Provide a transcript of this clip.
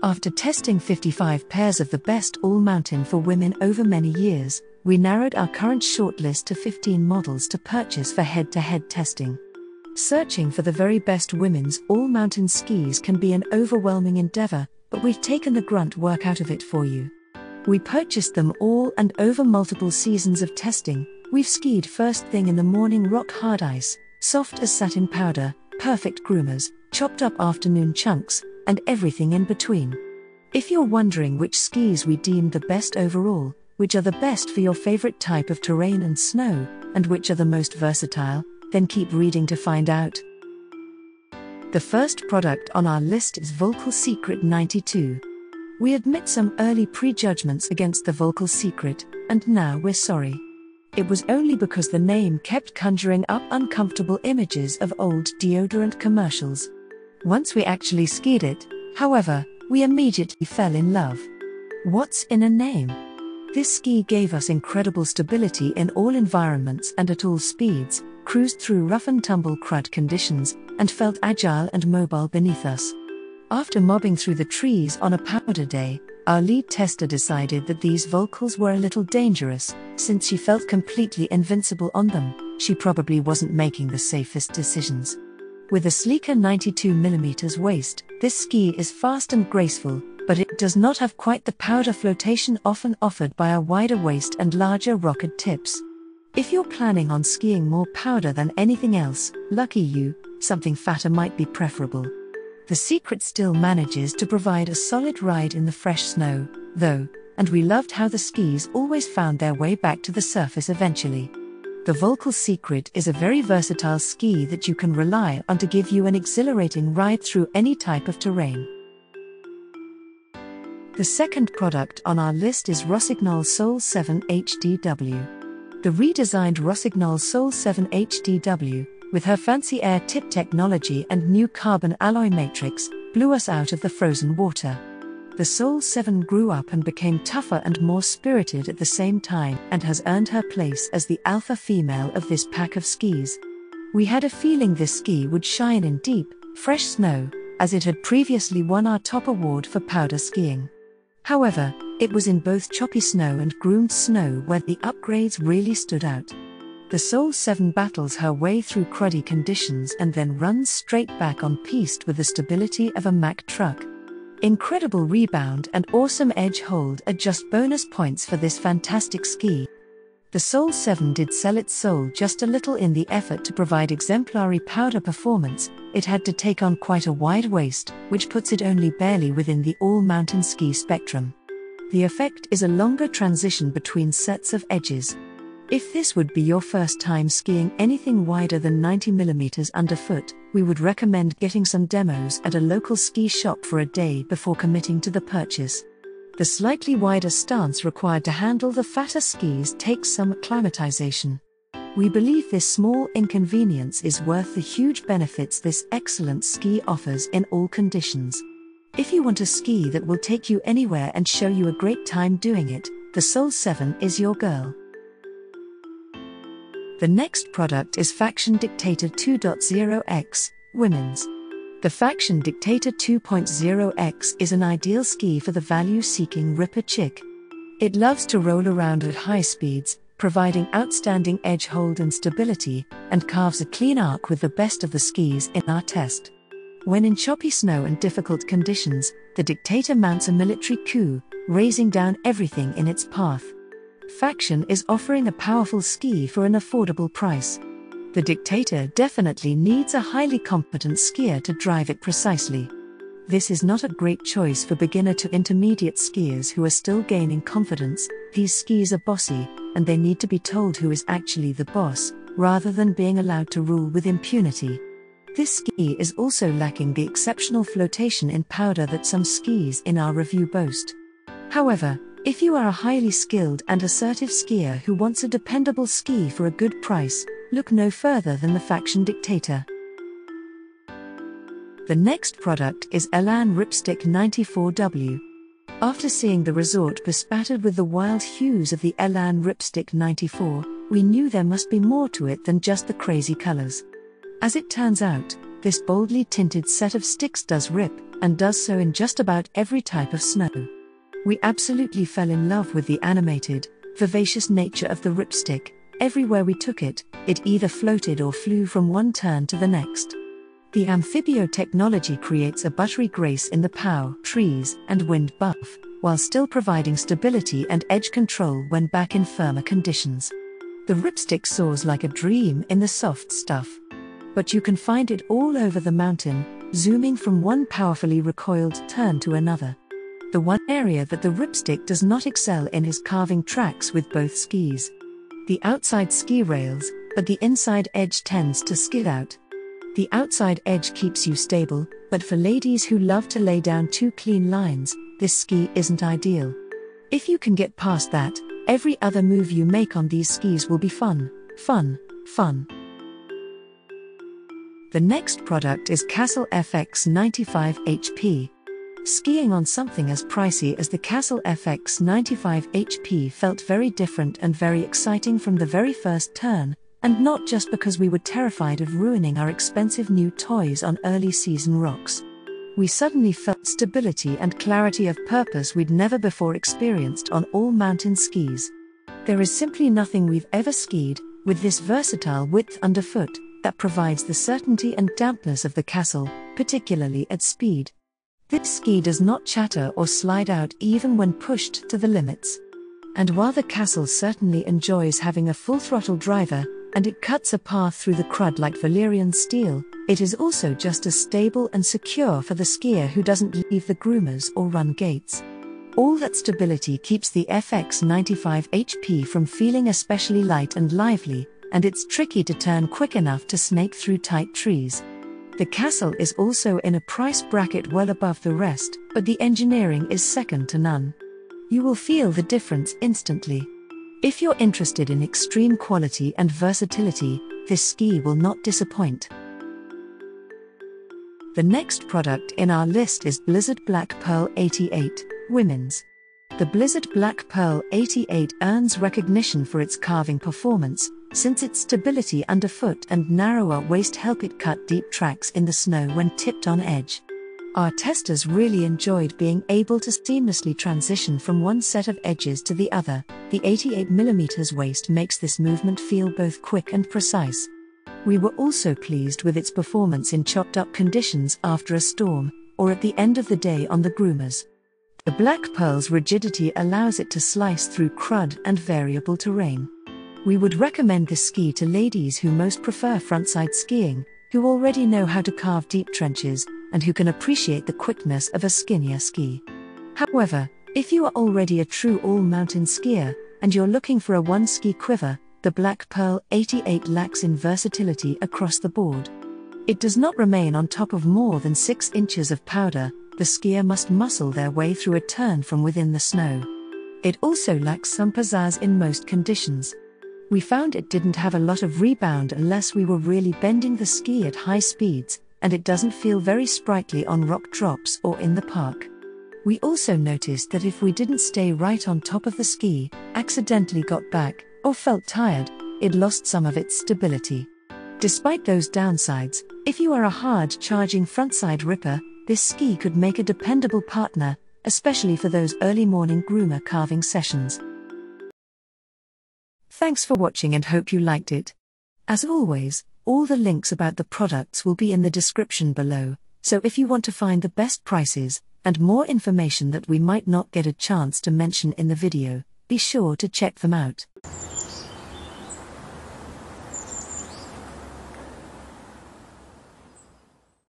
After testing 55 pairs of the best all-mountain for women over many years, we narrowed our current shortlist to 15 models to purchase for head-to-head testing. Searching for the very best women's all-mountain skis can be an overwhelming endeavor, but we've taken the grunt work out of it for you. We purchased them all, and over multiple seasons of testing, we've skied first thing in the morning rock hard ice, soft-as-satin powder, perfect groomers, chopped up afternoon chunks, and everything in between. If you're wondering which skis we deemed the best overall, which are the best for your favorite type of terrain and snow, and which are the most versatile, then keep reading to find out. The first product on our list is Volkl Secret 92. We admit some early prejudgments against the Volkl Secret, and now we're sorry. It was only because the name kept conjuring up uncomfortable images of old deodorant commercials. Once we actually skied it, however, we immediately fell in love. What's in a name? This ski gave us incredible stability in all environments and at all speeds, cruised through rough and tumble crud conditions, and felt agile and mobile beneath us. After mobbing through the trees on a powder day, our lead tester decided that these Volkls were a little dangerous. Since she felt completely invincible on them, she probably wasn't making the safest decisions. With a sleeker 92mm waist, this ski is fast and graceful, but it does not have quite the powder flotation often offered by a wider waist and larger rocket tips. If you're planning on skiing more powder than anything else, lucky you, something fatter might be preferable. The Secret still manages to provide a solid ride in the fresh snow, though, and we loved how the skis always found their way back to the surface eventually. The Volkl Secret is a very versatile ski that you can rely on to give you an exhilarating ride through any type of terrain. The second product on our list is Rossignol Soul 7 HDW. The redesigned Rossignol Soul 7 HDW, with her fancy air tip technology and new carbon alloy matrix, blew us out of the frozen water. The Soul 7 grew up and became tougher and more spirited at the same time, and has earned her place as the alpha female of this pack of skis. We had a feeling this ski would shine in deep, fresh snow, as it had previously won our top award for powder skiing. However, it was in both choppy snow and groomed snow where the upgrades really stood out. The Soul 7 battles her way through cruddy conditions and then runs straight back on piste with the stability of a Mack truck. Incredible rebound and awesome edge hold are just bonus points for this fantastic ski. The Soul 7 did sell its soul just a little in the effort to provide exemplary powder performance. It had to take on quite a wide waist, which puts it only barely within the all-mountain ski spectrum. The effect is a longer transition between sets of edges. If this would be your first time skiing anything wider than 90mm underfoot, we would recommend getting some demos at a local ski shop for a day before committing to the purchase. The slightly wider stance required to handle the fatter skis takes some acclimatization. We believe this small inconvenience is worth the huge benefits this excellent ski offers in all conditions. If you want a ski that will take you anywhere and show you a great time doing it, the Soul 7 is your girl. The next product is Faction Dictator 2.0X, Women's. The Faction Dictator 2.0X is an ideal ski for the value-seeking ripper chick. It loves to roll around at high speeds, providing outstanding edge hold and stability, and carves a clean arc with the best of the skis in our test. When in choppy snow and difficult conditions, the Dictator mounts a military coup, raising down everything in its path. Faction is offering a powerful ski for an affordable price. The Dictator definitely needs a highly competent skier to drive it precisely. This is not a great choice for beginner to intermediate skiers who are still gaining confidence. These skis are bossy, and they need to be told who is actually the boss, rather than being allowed to rule with impunity. This ski is also lacking the exceptional flotation in powder that some skis in our review boast. However, if you are a highly skilled and assertive skier who wants a dependable ski for a good price, look no further than the Faction Dictator. The next product is Elan Ripstick 94W. After seeing the resort bespattered with the wild hues of the Elan Ripstick 94, we knew there must be more to it than just the crazy colors. As it turns out, this boldly tinted set of sticks does rip, and does so in just about every type of snow. We absolutely fell in love with the animated, vivacious nature of the Ripstick. Everywhere we took it, it either floated or flew from one turn to the next. The amphibio technology creates a buttery grace in the pow, trees, and wind buff, while still providing stability and edge control when back in firmer conditions. The Ripstick soars like a dream in the soft stuff. But you can find it all over the mountain, zooming from one powerfully recoiled turn to another. The one area that the Ripstick does not excel in is carving tracks with both skis. The outside ski rails, but the inside edge tends to skid out. The outside edge keeps you stable, but for ladies who love to lay down two clean lines, this ski isn't ideal. If you can get past that, every other move you make on these skis will be fun, fun, fun. The next product is Kastle FX 95 HP. Skiing on something as pricey as the Kastle FX 95 HP felt very different and very exciting from the very first turn, and not just because we were terrified of ruining our expensive new toys on early season rocks. We suddenly felt stability and clarity of purpose we'd never before experienced on all mountain skis. There is simply nothing we've ever skied with this versatile width underfoot that provides the certainty and dampness of the Kastle, particularly at speed. This ski does not chatter or slide out even when pushed to the limits. And while the Kastle certainly enjoys having a full-throttle driver, and it cuts a path through the crud like Valyrian steel, it is also just as stable and secure for the skier who doesn't leave the groomers or run gates. All that stability keeps the FX 95 HP from feeling especially light and lively, and it's tricky to turn quick enough to snake through tight trees. The Kastle is also in a price bracket well above the rest, but the engineering is second to none. You will feel the difference instantly. If you're interested in extreme quality and versatility, this ski will not disappoint. The next product in our list is Blizzard Black Pearl 88, Women's. The Blizzard Black Pearl 88 earns recognition for its carving performance, since its stability underfoot and narrower waist help it cut deep tracks in the snow when tipped on edge. Our testers really enjoyed being able to seamlessly transition from one set of edges to the other. The 88mm waist makes this movement feel both quick and precise. We were also pleased with its performance in chopped-up conditions after a storm, or at the end of the day on the groomers. The Black Pearl's rigidity allows it to slice through crud and variable terrain. We would recommend this ski to ladies who most prefer frontside skiing, who already know how to carve deep trenches, and who can appreciate the quickness of a skinnier ski. However, if you are already a true all-mountain skier, and you're looking for a one-ski quiver, the Black Pearl 88 lacks in versatility across the board. It does not remain on top of more than 6 inches of powder. The skier must muscle their way through a turn from within the snow. It also lacks some pizzazz in most conditions. We found it didn't have a lot of rebound unless we were really bending the ski at high speeds, and it doesn't feel very sprightly on rock drops or in the park. We also noticed that if we didn't stay right on top of the ski, accidentally got back, or felt tired, it lost some of its stability. Despite those downsides, if you are a hard-charging frontside ripper, this ski could make a dependable partner, especially for those early morning groomer carving sessions. Thanks for watching and hope you liked it. As always, all the links about the products will be in the description below, so if you want to find the best prices, and more information that we might not get a chance to mention in the video, be sure to check them out.